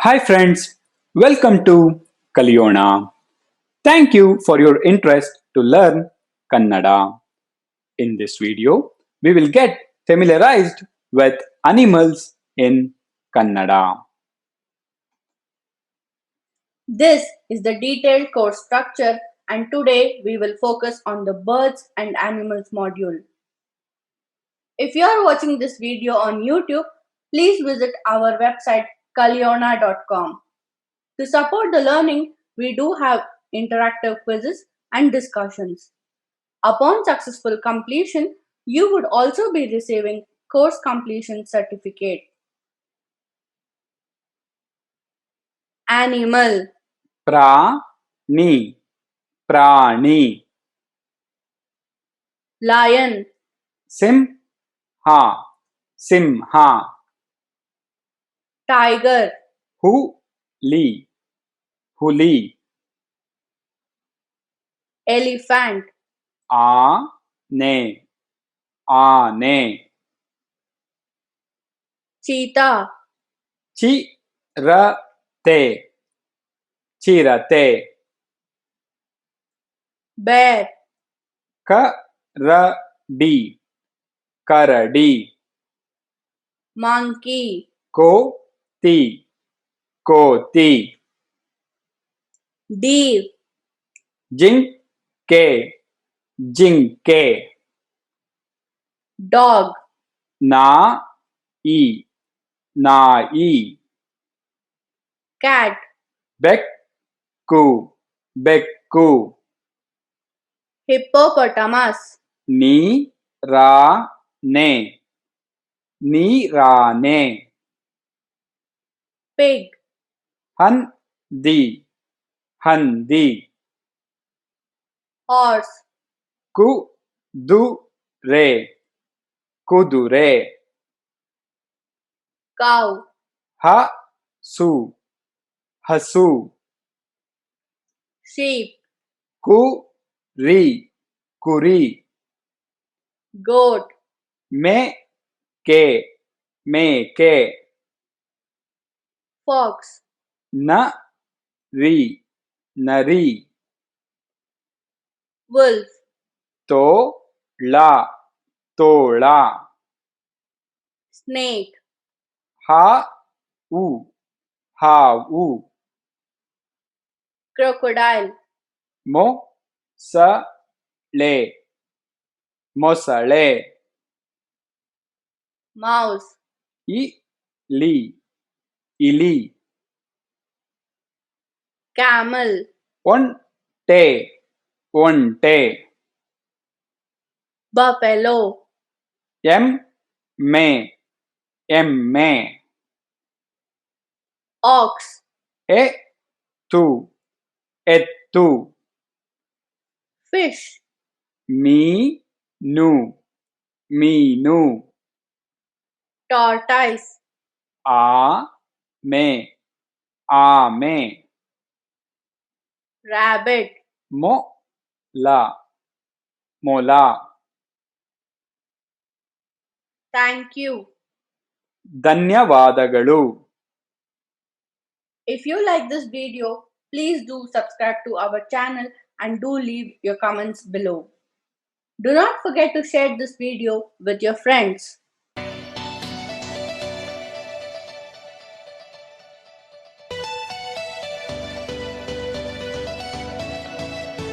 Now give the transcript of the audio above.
Hi friends, welcome to Kalyona. Thank you for your interest to learn Kannada. In this video, we will get familiarized with animals in Kannada. This is the detailed course structure, and today we will focus on the birds and animals module. If you are watching this video on YouTube, please visit our website kalyona.com. To support the learning, we do have interactive quizzes and discussions. Upon successful completion, you would also be receiving course completion certificate. Animal, Prani, prani, lion, simha, simha, tiger, huli, huli, elephant, aane, aane, cheetah, chirate, chirate, bear, करडी करडी monkey, कोती कोती deer, जिंके जिंके dog, नाई नाई cat, बेक्कू बेक्कू hippopotamus, नीराने नीराने pig, हंदी हंदी horse, कुदुरे कुदुरे cow, हसू हसू sheep, कुरी कुरी goat, मेके मेके fox, नरी नरी wolf, तोला तोला snake, how how crocodile, Mosle Mosle mouse, इली इली camel, ओंटे ओंटे buffalo, एम्मे एम्मे ox, एतु एतु fish, मीनू मीनू tortoise, आमे आमे rabbit. मोला मोला Thank you. ಧನ್ಯವಾದಗಳು. If you like this video, please do subscribe to our channel and do leave your comments below. Do not forget to share this video with your friends.